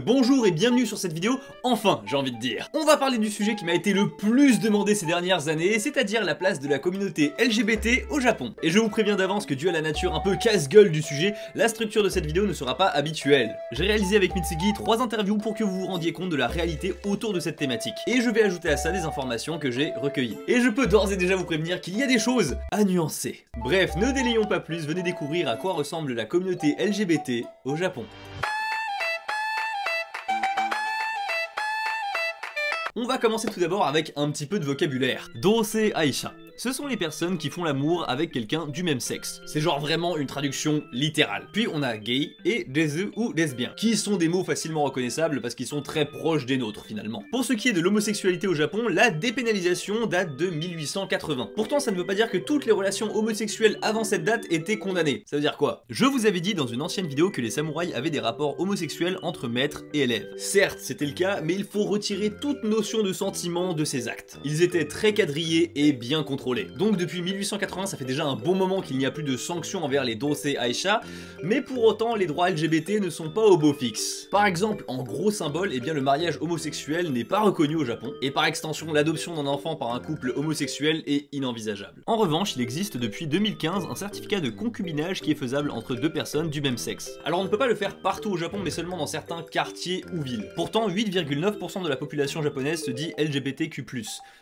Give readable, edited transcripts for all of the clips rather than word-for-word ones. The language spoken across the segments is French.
Bonjour et bienvenue sur cette vidéo, enfin j'ai envie de dire. On va parler du sujet qui m'a été le plus demandé ces dernières années, c'est-à-dire la place de la communauté LGBT au Japon. Et je vous préviens d'avance que dû à la nature un peu casse-gueule du sujet, la structure de cette vidéo ne sera pas habituelle. J'ai réalisé avec Mitsugi 3 interviews pour que vous vous rendiez compte de la réalité autour de cette thématique. Et je vais ajouter à ça des informations que j'ai recueillies. Et je peux d'ores et déjà vous prévenir qu'il y a des choses à nuancer. Bref, ne délayons pas plus, venez découvrir à quoi ressemble la communauté LGBT au Japon. On va commencer tout d'abord avec un petit peu de vocabulaire. Dosei Aisha. Ce sont les personnes qui font l'amour avec quelqu'un du même sexe. C'est genre vraiment une traduction littérale. Puis on a gay et desu ou lesbien, qui sont des mots facilement reconnaissables parce qu'ils sont très proches des nôtres finalement. Pour ce qui est de l'homosexualité au Japon, la dépénalisation date de 1880. Pourtant ça ne veut pas dire que toutes les relations homosexuelles avant cette date étaient condamnées. Ça veut dire quoi? Je vous avais dit dans une ancienne vidéo que les samouraïs avaient des rapports homosexuels entre maîtres et élèves. Certes c'était le cas, mais il faut retirer toute notion de sentiment de ces actes. Ils étaient très quadrillés et bien contrôlés. Donc depuis 1880 ça fait déjà un bon moment qu'il n'y a plus de sanctions envers les Dosei Aisha, mais pour autant les droits LGBT ne sont pas au beau fixe. Par exemple, en gros symbole, eh bien le mariage homosexuel n'est pas reconnu au Japon, et par extension l'adoption d'un enfant par un couple homosexuel est inenvisageable. En revanche, il existe depuis 2015 un certificat de concubinage qui est faisable entre deux personnes du même sexe. Alors on ne peut pas le faire partout au Japon, mais seulement dans certains quartiers ou villes. Pourtant 8,9% de la population japonaise se dit LGBTQ+,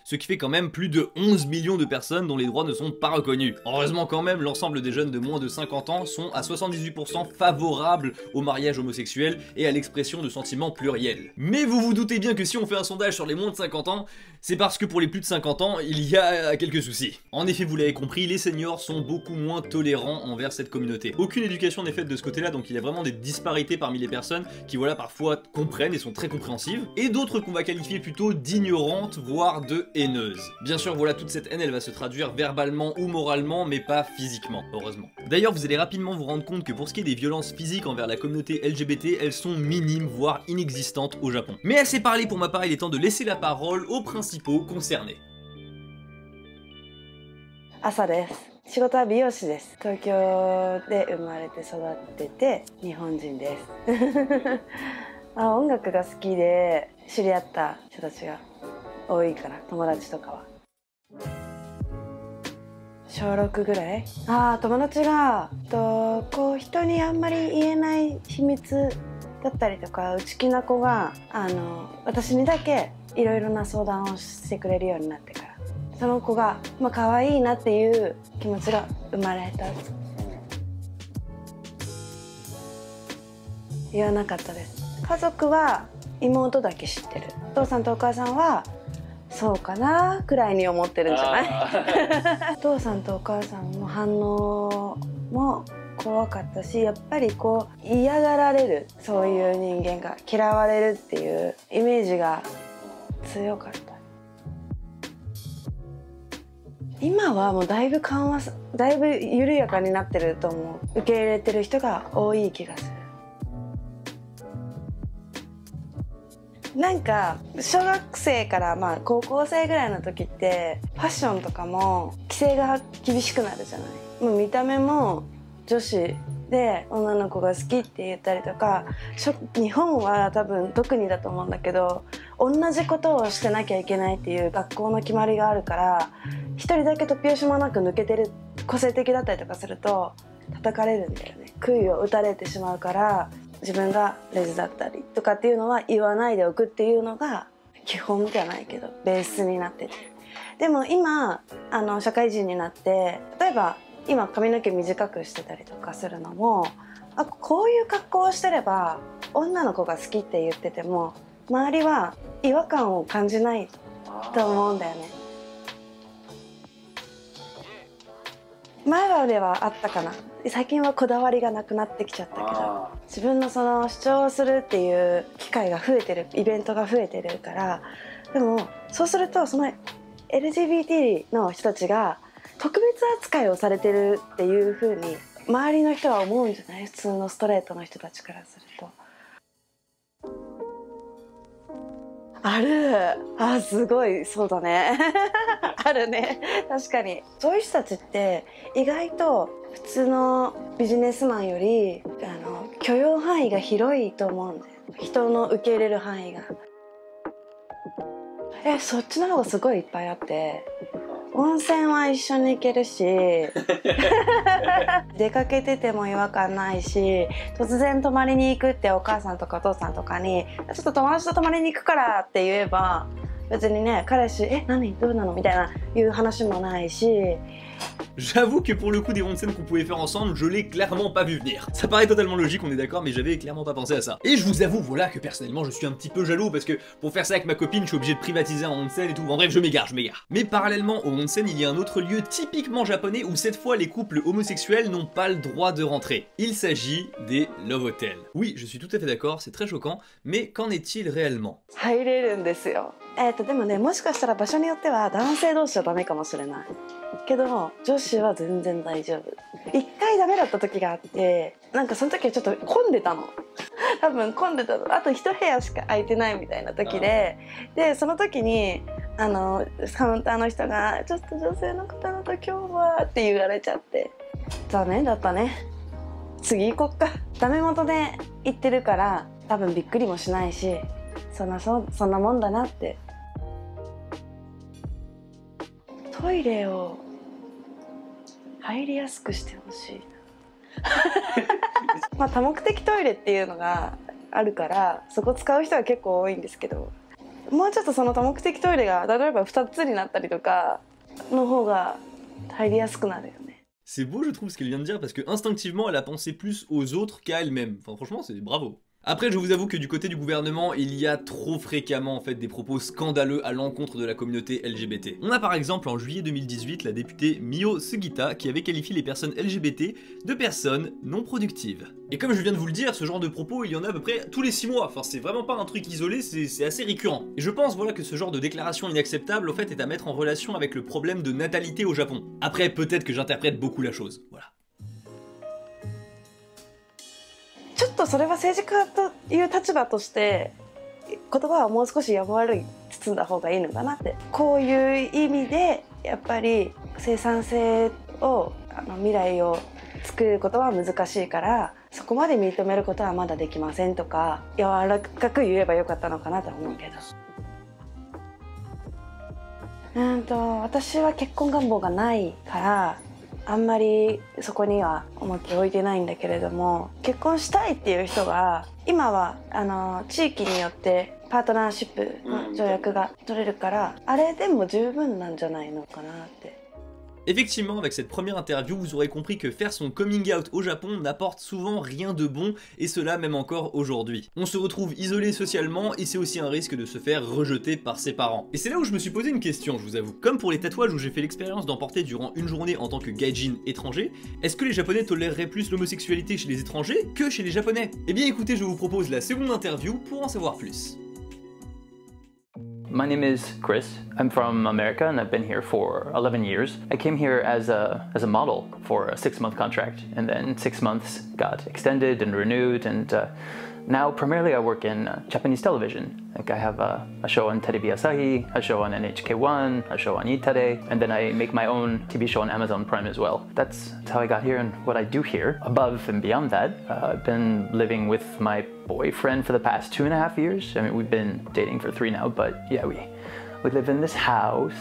ce qui fait quand même plus de 11 millions de personnes dont les droits ne sont pas reconnus. Heureusement quand même, l'ensemble des jeunes de moins de 50 ans sont à 78% favorables au mariage homosexuel et à l'expression de sentiments pluriels. Mais vous vous doutez bien que si on fait un sondage sur les moins de 50 ans, c'est parce que pour les plus de 50 ans, il y a quelques soucis. En effet, vous l'avez compris, les seniors sont beaucoup moins tolérants envers cette communauté. Aucune éducation n'est faite de ce côté-là, donc il y a vraiment des disparités parmi les personnes qui, voilà, parfois comprennent et sont très compréhensives, et d'autres qu'on va qualifier plutôt d'ignorantes, voire de haineuses. Bien sûr, voilà, toute cette haine, elle va se traduire verbalement ou moralement, mais pas physiquement, heureusement. D'ailleurs, vous allez rapidement vous rendre compte que pour ce qui est des violences physiques envers la communauté LGBT, elles sont minimes, voire inexistantes au Japon. Mais assez parlé pour ma part, il est temps de laisser la parole aux principaux concernés. Asa desu. 仕事は美容師です。東京で生まれて育ってて日本人です。音楽が好きで知り合った人たちが多いから、友達とかは。小6ぐらい？友達がこう人にあんまり言えない秘密だったりとか内気な子が私にだけいろいろな相談をしてくれるようになってから、その子が可愛いなっていう気持ちが生まれた。言わなかったです。家族は妹だけ知ってる。お父さんとお母さんはそうかなくらいに思ってるんじゃない？お父さんとお母さんの反応も怖かったし、やっぱりこう嫌がられる、そういう人間が嫌われるっていうイメージが強かった。今はもうだいぶ緩和、だいぶ緩やかになってると思う。受け入れてる人が多い気がする。なんか小学生から高校生ぐらいの時ってファッションとかも規制が厳しくなるじゃない。もう見た目も女子で女の子が好きって言ったりとか、日本は多分特にだと思うんだけど、同じことをしてなきゃいけないっていう学校の決まりがあるから、一人だけ突拍子もなく抜けてる、個性的だったりとかすると叩かれるんだよね。杭を打たれてしまうから、自分がレズだったりとかっていうのは言わないでおくっていうのが基本じゃないけどベースになってて。でも今社会人になって、例えば今髪の毛短くしてたりとかするのも、こういう格好をしてれば女の子が好きって言ってても周りは違和感を感じないと思うんだよね。前まではあったかな。最近はこだわりがなくなってきちゃったけど、自分のその主張するっていう機会が増えてる、イベントが増えてるから。でもそうするとその LGBT の人たちが特別扱いをされてるっていう風に周りの人は思うんじゃない？普通のストレートの人たちからすると。ある。すごい、そうだね。あるね。確かに。そういう人たちって意外と普通のビジネスマンより許容範囲が広いと思うんで、人の受け入れる範囲が。そっちの方がすごいいっぱいあって、温泉は一緒に行けるし出かけてても違和感ないし、突然泊まりに行くってお母さんとかお父さんとかに「ちょっと友達と泊まりに行くから」って言えば、別にね、彼氏「何どうなの?」みたいないう話もないし。J'avoue que pour le coup des onsen qu'on pouvait faire ensemble, je l'ai clairement pas vu venir. Ça paraît totalement logique, on est d'accord, mais j'avais clairement pas pensé à ça. Et je vous avoue, voilà, que personnellement je suis un petit peu jaloux parce que pour faire ça avec ma copine, je suis obligé de privatiser un onsen et tout. En bref, je m'égare. Mais parallèlement au onsen, il y a un autre lieu typiquement japonais où cette fois les couples homosexuels n'ont pas le droit de rentrer. Il s'agit des love hotels. Oui, je suis tout à fait d'accord, c'est très choquant, mais qu'en est-il réellement? 入れるんですよ。でもね、もしかしたら場所によっては男性同士はダメかもしれないけど、女子は全然大丈夫。一回ダメだった時があって、なんかその時はちょっと混んでたの多分混んでたの。あと一部屋しか空いてないみたいな時で、その時にカウンターの人が「ちょっと女性の方だと今日は」って言われちゃって、残念だったね。次行こっか。ダメ元で行ってるから多分びっくりもしないし、そんなもんだなって。トイレを入りやすくしてほしいまあ多目的トイレっていうのがあるからそこ使う人は結構多いんですけど、もうちょっとその多目的トイレが例えば2つになったりとかの方が入りやすくなるよね。C'est beau, je trouve, ce qu'elle vient de dire, parce que instinctivement, elle a pensé plus aux autres qu'à elle-même. Enfin, franchement, c'est bravo. Après, je vous avoue que du côté du gouvernement, il y a trop fréquemment en fait des propos scandaleux à l'encontre de la communauté LGBT. On a par exemple en juillet 2018 la députée Mio Sugita qui avait qualifié les personnes LGBT de personnes non productives. Et comme je viens de vous le dire, ce genre de propos, il y en a à peu près tous les 6 mois. Enfin, c'est vraiment pas un truc isolé, c'est assez récurrent. Et je pense voilà que ce genre de déclaration inacceptable en fait est à mettre en relation avec le problème de natalité au Japon. Après, peut-être que j'interprète beaucoup la chose. Voilà. ちょっとそれは政治家という立場として言葉はもう少しやぶ悪い包んだ方がいいのかなって。こういう意味でやっぱり生産性を未来を作ることは難しいからそこまで認めることはまだできませんとか柔らかく言えばよかったのかなと思うけど、私は結婚願望がないからあんまりそこには重きを置いてないんだけれども、結婚したいっていう人が今は地域によってパートナーシップの条約が取れるからあれでも十分なんじゃないのかなって。Effectivement, avec cette première interview, vous aurez compris que faire son coming out au Japon n'apporte souvent rien de bon, et cela même encore aujourd'hui. On se retrouve isolé socialement, et c'est aussi un risque de se faire rejeter par ses parents. Et c'est là où je me suis posé une question, je vous avoue. Comme pour les tatouages où j'ai fait l'expérience d'en porter durant une journée en tant que gaijin étranger, est-ce que les Japonais toléreraient plus l'homosexualité chez les étrangers que chez les Japonais? Eh bien écoutez, je vous propose la seconde interview pour en savoir plus. My name is Chris. I'm from America and I've been here for 11 years. I came here as a model for a 6-month contract, and then 6 months got extended and renewed, and now primarily I work in Japanese television. Like I have a show on Terebi Asahi, a show on NHK1, a show on Itare, and then I make my own TV show on Amazon Prime as well. That's how I got here and what I do here. Above and beyond that, I've been living with my boyfriend for the past 2.5 years. I mean, we've been dating for 3 now, but yeah, we live in this house.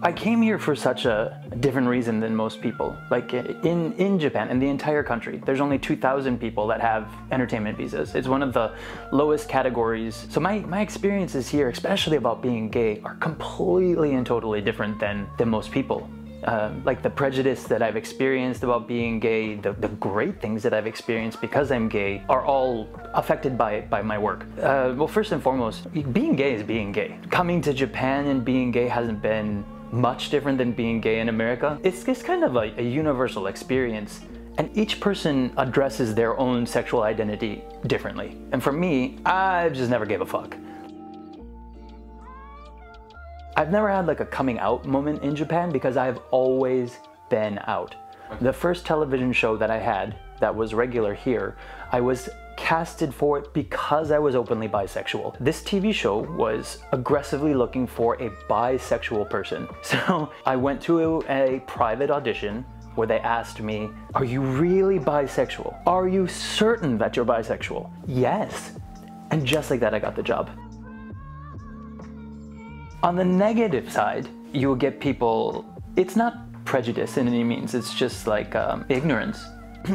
I came here for such a different reason than most people. Like in Japan, in the entire country, there's only 2,000 people that have entertainment visas. It's one of the lowest categories. So my experiences here, especially about being gay, are completely and totally different than most people. Like the prejudice that I've experienced about being gay, the great things that I've experienced because I'm gay are all affected by my work. Well, first and foremost, being gay is being gay. Coming to Japan and being gay hasn't been much different than being gay in America. It's kind of a universal experience, and each person addresses their own sexual identity differently. And for me, I just never gave a fuck. I've never had like a coming out moment in Japan because I've always been out. The first television show that I had that was regular here, I was casted for it because I was openly bisexual. This TV show was aggressively looking for a bisexual person. So I went to a private audition where they asked me, "Are you really bisexual? Are you certain that you're bisexual?" Yes. And just like that, I got the job. On the negative side, you will get people, it's not prejudice in any means, it's just like ignorance.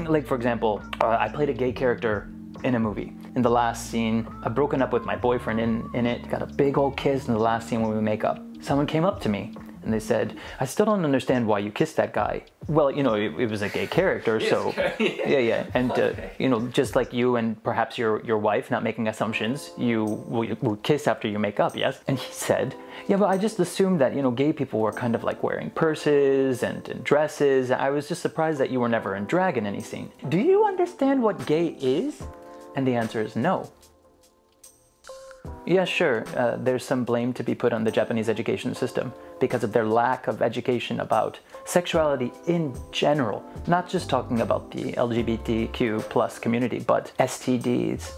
Like for example, I played a gay character in a movie. In the last scene, I've broken up with my boyfriend in it, got a big old kiss in the last scene when we make up. Someone came up to me and they said, "I still don't understand why you kissed that guy." Well, you know, it was a gay character, so yeah. And you know, just like you and perhaps your wife, not making assumptions, you will kiss after you make up, yes? And he said, "Yeah, but I just assumed that, you know, gay people were kind of like wearing purses and dresses. I was just surprised that you were never in drag in any scene. Do you understand what gay is?" And the answer is no. Yeah, sure, there's some blame to be put on the Japanese education system because of their lack of education about sexuality in general, not just talking about the LGBTQ plus community, but STDs,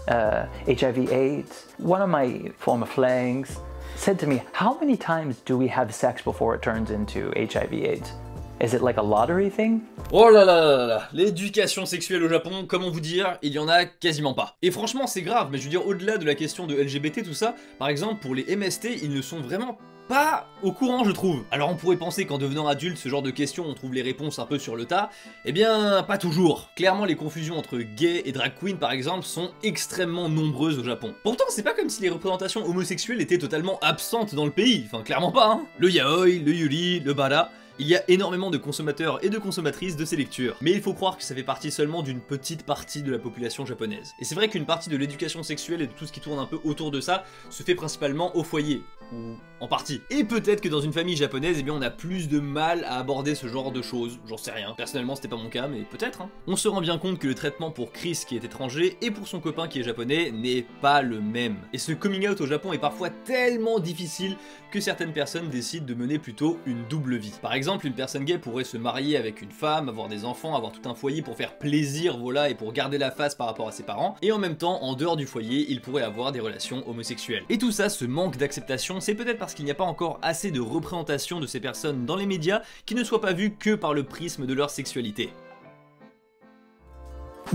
HIV/AIDS. One of my former flangs said to me, "How many times do we have sex before it turns into HIV/AIDS? Is it like a lottery thing?" Oh là là là là, l'éducation sexuelle au Japon, comment vous dire, il y en a quasiment pas. Et franchement c'est grave, mais je veux dire au-delà de la question de LGBT tout ça, par exemple pour les MST, ils ne sont vraiment pas au courant je trouve. Alors on pourrait penser qu'en devenant adulte, ce genre de questions, on trouve les réponses un peu sur le tas. Eh bien, pas toujours. Clairement les confusions entre gay et drag queen par exemple sont extrêmement nombreuses au Japon. Pourtant c'est pas comme si les représentations homosexuelles étaient totalement absentes dans le pays, enfin clairement pas hein. Le yaoi, le yuri, le bara... Il y a énormément de consommateurs et de consommatrices de ces lectures, mais il faut croire que ça fait partie seulement d'une petite partie de la population japonaise. Et c'est vrai qu'une partie de l'éducation sexuelle et de tout ce qui tourne un peu autour de ça se fait principalement au foyer, ou en partie. Et peut-être que dans une famille japonaise, eh bien on a plus de mal à aborder ce genre de choses, j'en sais rien. Personnellement c'était pas mon cas, mais peut-être hein. On se rend bien compte que le traitement pour Chris qui est étranger et pour son copain qui est japonais n'est pas le même. Et ce coming out au Japon est parfois tellement difficile que certaines personnes décident de mener plutôt une double vie. Par exemple, une personne gay pourrait se marier avec une femme, avoir des enfants, avoir tout un foyer pour faire plaisir, voilà, et pour garder la face par rapport à ses parents, et en même temps, en dehors du foyer, il pourrait avoir des relations homosexuelles. Et tout ça, ce manque d'acceptation, c'est peut-être parce qu'il n'y a pas encore assez de représentation de ces personnes dans les médias qui ne soient pas vues que par le prisme de leur sexualité.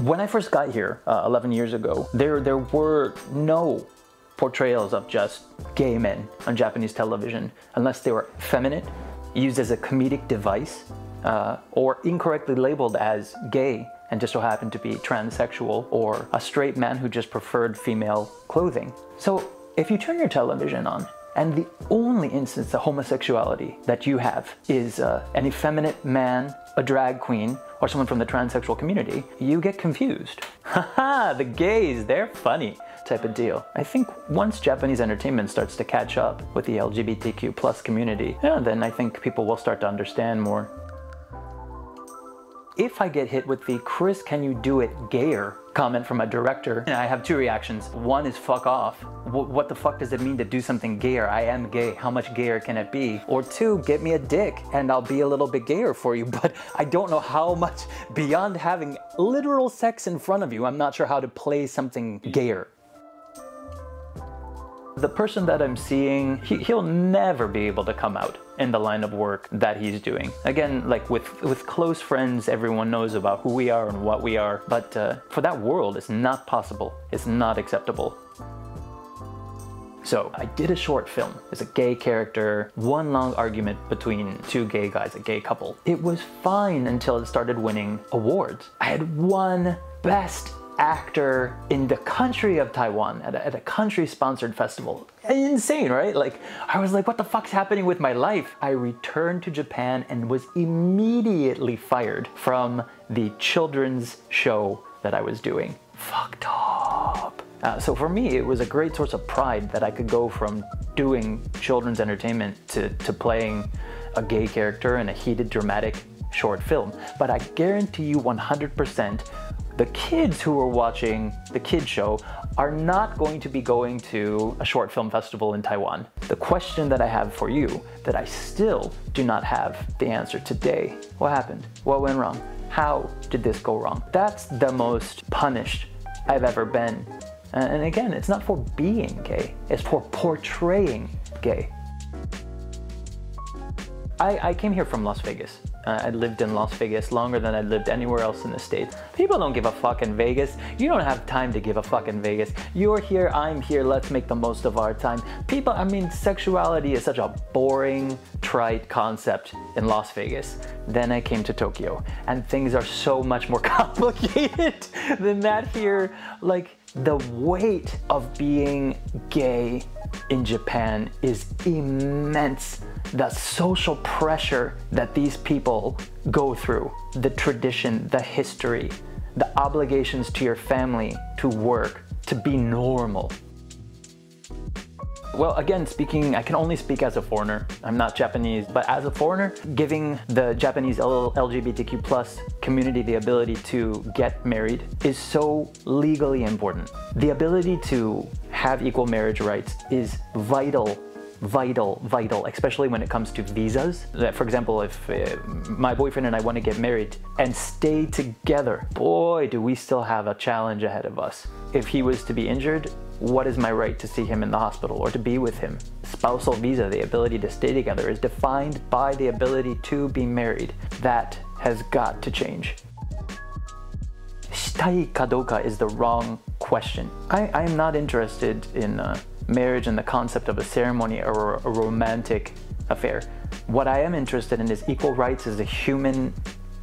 When I first got here 11 years ago, there were no portrayals of just gay men on Japanese television unless they were effeminate, used as a comedic device, or incorrectly labeled as gay and just so happened to be transsexual, or a straight man who just preferred female clothing. So if you turn your television on and the only instance of homosexuality that you have is an effeminate man, a drag queen, or someone from the transsexual community, you get confused. Haha, the gays, they're funny. Type of deal. I think once Japanese entertainment starts to catch up with the LGBTQ plus community, yeah, then I think people will start to understand more. If I get hit with the "Chris, can you do it gayer?" comment from a director, I have two reactions. One is fuck off. What the fuck does it mean to do something gayer? I am gay. How much gayer can it be? Or two, get me a dick and I'll be a little bit gayer for you, but I don't know how much beyond having literal sex in front of you. I'm not sure how to play something gayer. The person that I'm seeing, he'll never be able to come out in the line of work that he's doing. Again, like with close friends, everyone knows about who we are and what we are, but for that world, it's not possible. It's not acceptable. So I did a short film. It's a gay character, one long argument between two gay guys, a gay couple. It was fine until it started winning awards. I had won Best Actor in the country of Taiwan at a country-sponsored festival. Insane, right? Like, I was like, what the fuck's happening with my life? I returned to Japan and was immediately fired from the children's show that I was doing. Fucked up. So for me, it was a great source of pride that I could go from doing children's entertainment to playing a gay character in a heated, dramatic short film. But I guarantee you 100%, the kids who are watching the kids show are not going to be going to a short film festival in Taiwan. The question that I have for you, that I still do not have the answer today. What happened? What went wrong? How did this go wrong? That's the most punished I've ever been. And again, it's not for being gay, it's for portraying gay. I came here from Las Vegas. I lived in Las Vegas longer than I'd lived anywhere else in the States. People don't give a fuck in Vegas. You don't have time to give a fuck in Vegas. You're here, I'm here, let's make the most of our time. People, I mean, sexuality is such a boring, trite concept in Las Vegas. Then I came to Tokyo, and things are so much more complicated than that here. Like, the weight of being gay in Japan is immense. The social pressure that these people go through, the tradition, the history, the obligations to your family, to work, to be normal. Well, again, I can only speak as a foreigner. I'm not Japanese, but as a foreigner, giving the Japanese LGBTQ plus community the ability to get married is so legally important. The ability to have equal marriage rights is vital, especially when it comes to visas. For example, if my boyfriend and I want to get married and stay together, boy, do we still have a challenge ahead of us. If he was to be injured, what is my right to see him in the hospital or to be with him? Spousal visa, the ability to stay together, is defined by the ability to be married. That has got to change. したいかどうか is the wrong question. I am not interested in marriage and the concept of a ceremony or a romantic affair. What I am interested in is equal rights as a human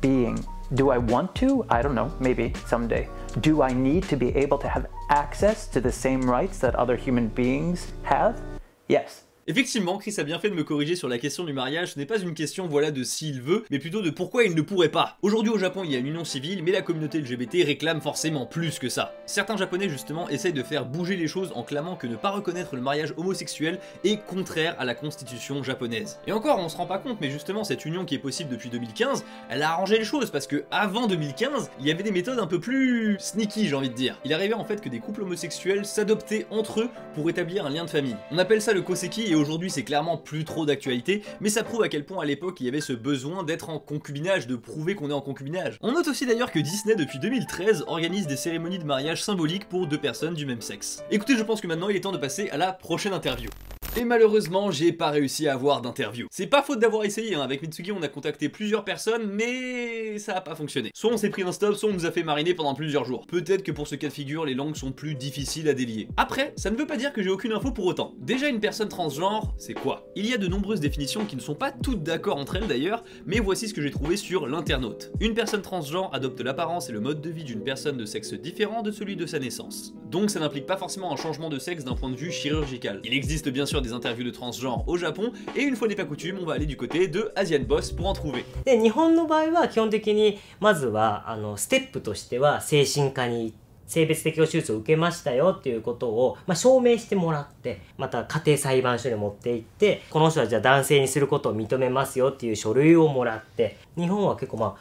being. Do I want to? I don't know, maybe someday. Do I need to be able to have access to the same rights that other human beings have? Yes. Effectivement, Chris a bien fait de me corriger sur la question du mariage, ce n'est pas une question voilà de s'il veut, mais plutôt de pourquoi il ne pourrait pas. Aujourd'hui au Japon il y a une union civile, mais la communauté LGBT réclame forcément plus que ça. Certains japonais justement essayent de faire bouger les choses en clamant que ne pas reconnaître le mariage homosexuel est contraire à la constitution japonaise. Et encore on se rend pas compte, mais justement cette union qui est possible depuis 2015, elle a arrangé les choses, parce que avant 2015, il y avait des méthodes un peu plus sneaky, j'ai envie de dire. Il arrivait en fait que des couples homosexuels s'adoptaient entre eux pour établir un lien de famille. On appelle ça le koseki, et aujourd'hui c'est clairement plus trop d'actualité, mais ça prouve à quel point à l'époque il y avait ce besoin d'être en concubinage, de prouver qu'on est en concubinage. On note aussi d'ailleurs que Disney depuis 2013 organise des cérémonies de mariage symboliques pour deux personnes du même sexe. Écoutez, je pense que maintenant il est temps de passer à la prochaine interview. Et malheureusement, j'ai pas réussi à avoir d'interview. C'est pas faute d'avoir essayé, hein. Avec Mitsugi, on a contacté plusieurs personnes, mais ça a pas fonctionné. Soit on s'est pris un stop, soit on nous a fait mariner pendant plusieurs jours. Peut-être que pour ce cas de figure, les langues sont plus difficiles à délier. Après, ça ne veut pas dire que j'ai aucune info pour autant. Déjà, une personne transgenre, c'est quoi? Il y a de nombreuses définitions qui ne sont pas toutes d'accord entre elles d'ailleurs, mais voici ce que j'ai trouvé sur l'internaute. Une personne transgenre adopte l'apparence et le mode de vie d'une personne de sexe différent de celui de sa naissance. Donc ça n'implique pas forcément un changement de sexe d'un point de vue chirurgical. Il existe bien sûr des interviews de transgenres au Japon, et une fois n'est pas coutume, on va aller du côté de Asian Boss pour en trouver. で、日本の場合は基本的にまずはステップとしては精神科に性別適合手術を受けましたよっていうことを、証明してもらって、また家庭裁判所に持って行って、この人はじゃあ男性にすることを認めますよっていう書類をもらって、日本は結構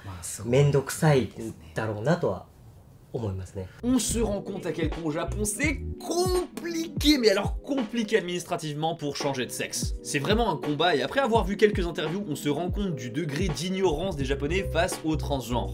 面倒くさいだろうなとは On se rend compte à quel point au Japon c'est compliqué, mais alors compliqué administrativement pour changer de sexe. C'est vraiment un combat, et après avoir vu quelques interviews, on se rend compte du degré d'ignorance des Japonais face aux transgenres.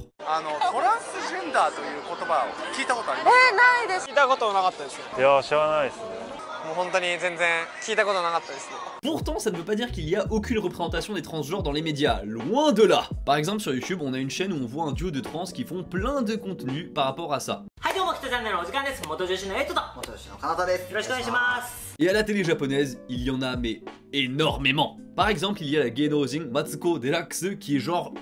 Pourtant, ça ne veut pas dire qu'il y a aucune représentation des transgenres dans les médias, loin de là. Par exemple, sur YouTube, on a une chaîne où on voit un duo de trans qui font plein de contenu par rapport à ça. Et à la télé japonaise, il y en a mais énormément. Par exemple, il y a la Geinoujin Matsuko Deluxe qui est genre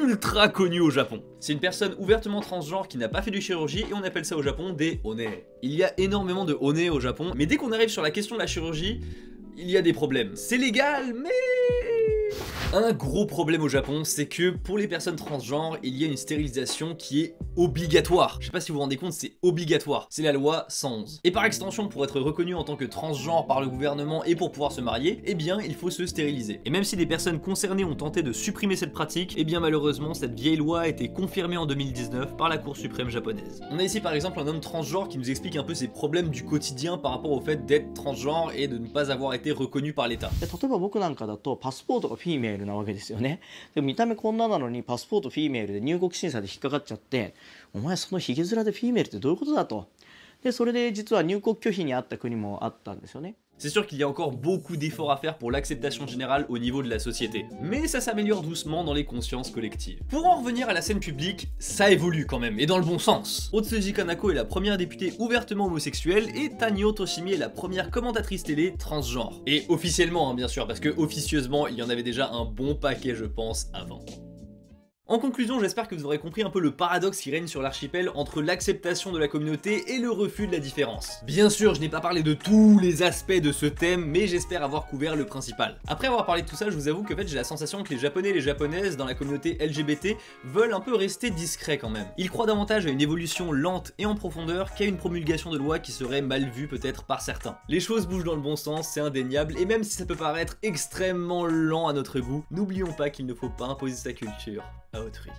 ultra connue au Japon. C'est une personne ouvertement transgenre qui n'a pas fait de chirurgie, et on appelle ça au Japon des one. Il y a énormément de one au Japon, mais dès qu'on arrive sur la question de la chirurgie, il y a des problèmes. C'est légal, mais... Un gros problème au Japon, c'est que pour les personnes transgenres, il y a une stérilisation qui est obligatoire. Je sais pas si vous vous rendez compte, c'est obligatoire. C'est la loi 111. Et par extension, pour être reconnu en tant que transgenre par le gouvernement et pour pouvoir se marier, eh bien, il faut se stériliser. Et même si les personnes concernées ont tenté de supprimer cette pratique, eh bien malheureusement, cette vieille loi a été confirmée en 2019 par la Cour suprême japonaise. On a ici par exemple un homme transgenre qui nous explique un peu ses problèmes du quotidien par rapport au fait d'être transgenre et de ne pas avoir été reconnu par l'État. なわけですよね。でも見た目こんななのにパスポートフィーメールで入国審査で引っかかっちゃって、お前そのヒゲ面でフィーメールってどういうことだと。でそれで実は入国拒否にあった国もあったんですよね。 C'est sûr qu'il y a encore beaucoup d'efforts à faire pour l'acceptation générale au niveau de la société, mais ça s'améliore doucement dans les consciences collectives. Pour en revenir à la scène publique, ça évolue quand même, et dans le bon sens. Otsuji Kanako est la première députée ouvertement homosexuelle, et Tanio Toshimi est la première commentatrice télé transgenre. Et officiellement, hein, bien sûr, parce que officieusement, il y en avait déjà un bon paquet, je pense, avant. En conclusion, j'espère que vous aurez compris un peu le paradoxe qui règne sur l'archipel entre l'acceptation de la communauté et le refus de la différence. Bien sûr, je n'ai pas parlé de tous les aspects de ce thème, mais j'espère avoir couvert le principal. Après avoir parlé de tout ça, je vous avoue que en fait, j'ai la sensation que les Japonais et les Japonaises dans la communauté LGBT veulent un peu rester discrets quand même. Ils croient davantage à une évolution lente et en profondeur qu'à une promulgation de loi qui serait mal vue peut-être par certains. Les choses bougent dans le bon sens, c'est indéniable, et même si ça peut paraître extrêmement lent à notre goût, n'oublions pas qu'il ne faut pas imposer sa culture à autrui.